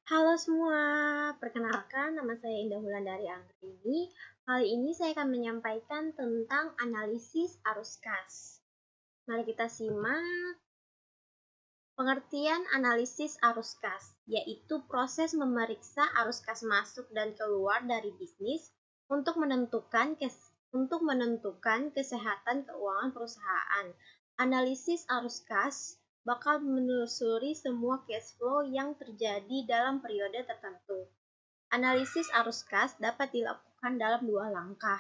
Halo semua, perkenalkan nama saya Indah Wulandari Anggreni. Kali ini saya akan menyampaikan tentang analisis arus kas. Mari kita simak. Pengertian analisis arus kas, yaitu proses memeriksa arus kas masuk dan keluar dari bisnis untuk menentukan kesehatan keuangan perusahaan. Analisis arus kas bakal menelusuri semua cash flow yang terjadi dalam periode tertentu. Analisis arus kas dapat dilakukan dalam 2 langkah.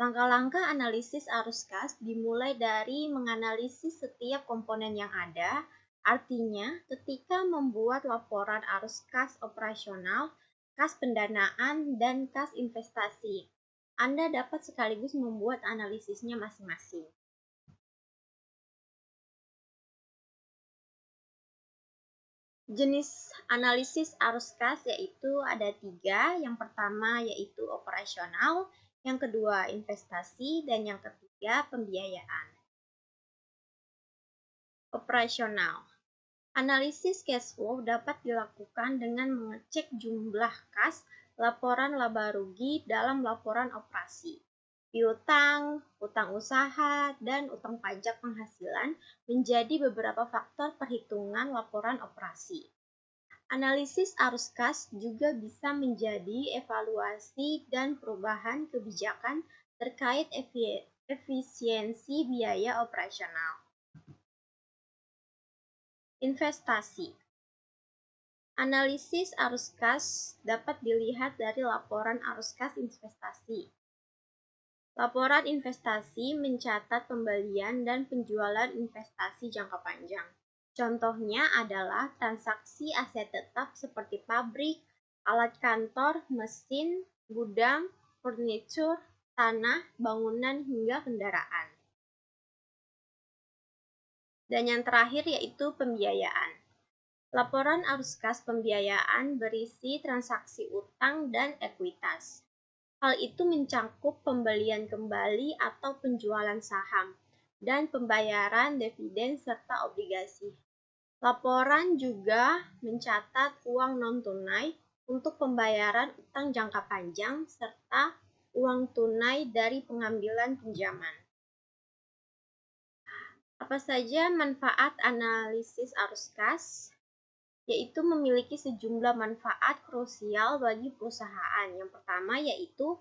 Langkah-langkah analisis arus kas dimulai dari menganalisis setiap komponen yang ada, artinya ketika membuat laporan arus kas operasional, kas pendanaan, dan kas investasi. Anda dapat sekaligus membuat analisisnya masing-masing. Jenis analisis arus kas yaitu ada 3. Yang pertama yaitu operasional, yang kedua investasi, dan yang ketiga pembiayaan. Operasional. Analisis cash flow dapat dilakukan dengan mengecek jumlah kas laporan laba rugi dalam laporan operasi. Piutang, utang usaha, dan utang pajak penghasilan menjadi beberapa faktor perhitungan laporan operasi. Analisis arus kas juga bisa menjadi evaluasi dan perubahan kebijakan terkait efisiensi biaya operasional. Investasi. Analisis arus kas dapat dilihat dari laporan arus kas investasi. Laporan investasi mencatat pembelian dan penjualan investasi jangka panjang. Contohnya adalah transaksi aset tetap seperti pabrik, alat kantor, mesin, gudang, furniture, tanah, bangunan, hingga kendaraan. Dan yang terakhir yaitu pembiayaan. Laporan arus kas pembiayaan berisi transaksi utang dan ekuitas. Hal itu mencakup pembelian kembali atau penjualan saham, dan pembayaran dividen serta obligasi. Laporan juga mencatat uang non-tunai untuk pembayaran utang jangka panjang serta uang tunai dari pengambilan pinjaman. Apa saja manfaat analisis arus kas? Yaitu memiliki sejumlah manfaat krusial bagi perusahaan. Yang pertama yaitu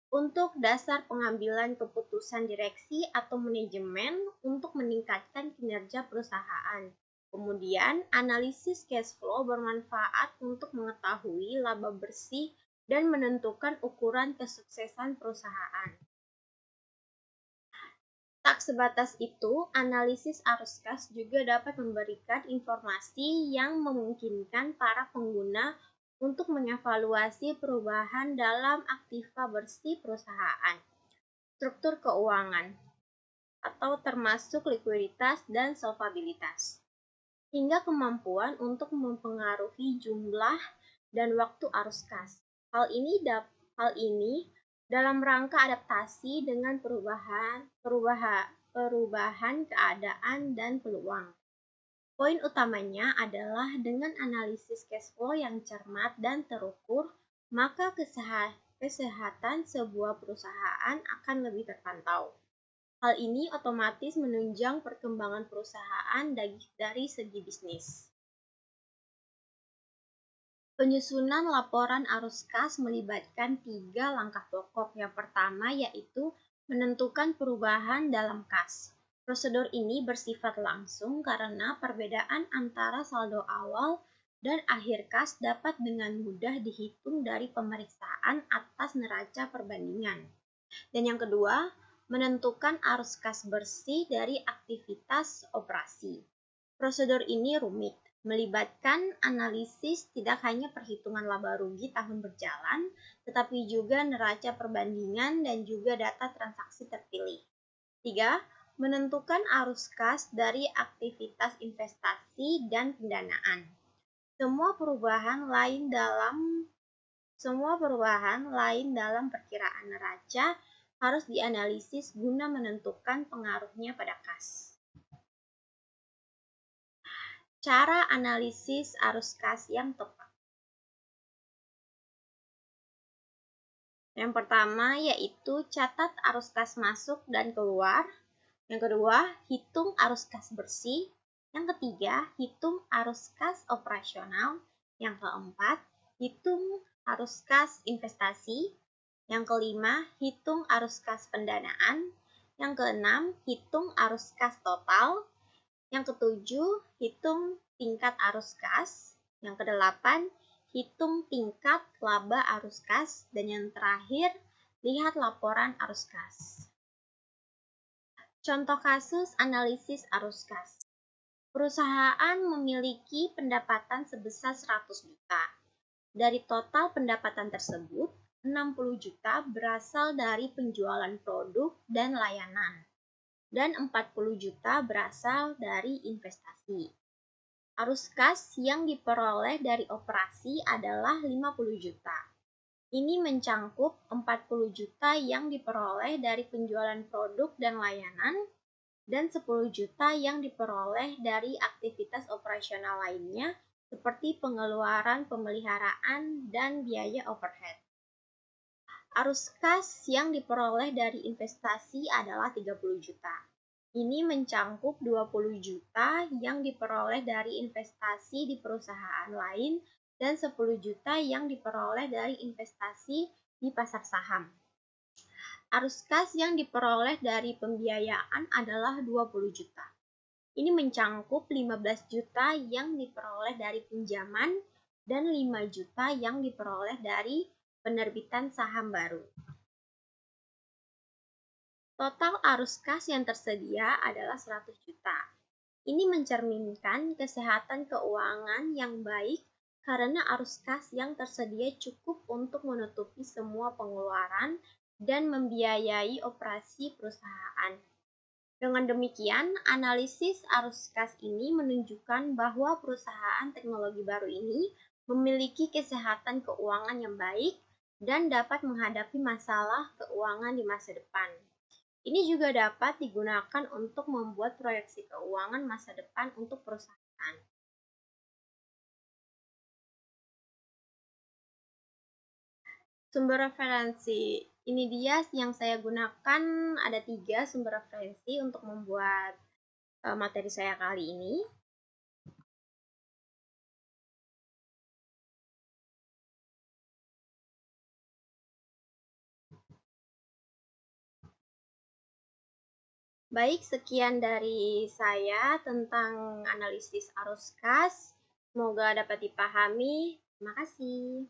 untuk dasar pengambilan keputusan direksi atau manajemen untuk meningkatkan kinerja perusahaan. Kemudian, analisis cash flow bermanfaat untuk mengetahui laba bersih dan menentukan ukuran kesuksesan perusahaan. Tak sebatas itu, analisis arus kas juga dapat memberikan informasi yang memungkinkan para pengguna untuk mengevaluasi perubahan dalam aktiva bersih perusahaan, struktur keuangan, atau termasuk likuiditas dan solvabilitas, hingga kemampuan untuk mempengaruhi jumlah dan waktu arus kas. Hal ini dalam rangka adaptasi dengan perubahan keadaan dan peluang. Poin utamanya adalah dengan analisis cash flow yang cermat dan terukur, maka kesehatan sebuah perusahaan akan lebih terpantau. Hal ini otomatis menunjang perkembangan perusahaan dari segi bisnis. Penyusunan laporan arus kas melibatkan 3 langkah pokok. Yang pertama yaitu menentukan perubahan dalam kas. Prosedur ini bersifat langsung karena perbedaan antara saldo awal dan akhir kas dapat dengan mudah dihitung dari pemeriksaan atas neraca perbandingan. Dan yang kedua, menentukan arus kas bersih dari aktivitas operasi. Prosedur ini rumit, melibatkan analisis tidak hanya perhitungan laba rugi tahun berjalan, tetapi juga neraca perbandingan dan juga data transaksi terpilih. 3. Menentukan arus kas dari aktivitas investasi dan pendanaan. Semua perubahan lain dalam perkiraan neraca harus dianalisis guna menentukan pengaruhnya pada kas. Cara analisis arus kas yang tepat. Yang pertama yaitu catat arus kas masuk dan keluar. Yang kedua, hitung arus kas bersih. Yang ketiga, hitung arus kas operasional. Yang keempat, hitung arus kas investasi. Yang kelima, hitung arus kas pendanaan. Yang keenam, hitung arus kas total. Yang ketujuh, hitung tingkat arus kas. Yang kedelapan, hitung tingkat laba arus kas. Dan yang terakhir, lihat laporan arus kas. Contoh kasus analisis arus kas. Perusahaan memiliki pendapatan sebesar 100 juta. Dari total pendapatan tersebut, 60 juta berasal dari penjualan produk dan layanan, dan 40 juta berasal dari investasi. Arus kas yang diperoleh dari operasi adalah 50 juta. Ini mencangkup 40 juta yang diperoleh dari penjualan produk dan layanan, dan 10 juta yang diperoleh dari aktivitas operasional lainnya, seperti pengeluaran pemeliharaan dan biaya overhead. Arus kas yang diperoleh dari investasi adalah 30 juta. Ini mencangkup 20 juta yang diperoleh dari investasi di perusahaan lain dan 10 juta yang diperoleh dari investasi di pasar saham. Arus kas yang diperoleh dari pembiayaan adalah 20 juta. Ini mencangkup 15 juta yang diperoleh dari pinjaman dan 5 juta yang diperoleh dari penerbitan saham baru. Total arus kas yang tersedia adalah 100 juta. Ini mencerminkan kesehatan keuangan yang baik karena arus kas yang tersedia cukup untuk menutupi semua pengeluaran dan membiayai operasi perusahaan. Dengan demikian, analisis arus kas ini menunjukkan bahwa perusahaan teknologi baru ini memiliki kesehatan keuangan yang baik dan dapat menghadapi masalah keuangan di masa depan. Ini juga dapat digunakan untuk membuat proyeksi keuangan masa depan untuk perusahaan. Sumber referensi. Ini dia yang saya gunakan, ada 3 sumber referensi untuk membuat materi saya kali ini. Baik, sekian dari saya tentang analisis arus kas. Semoga dapat dipahami. Terima kasih.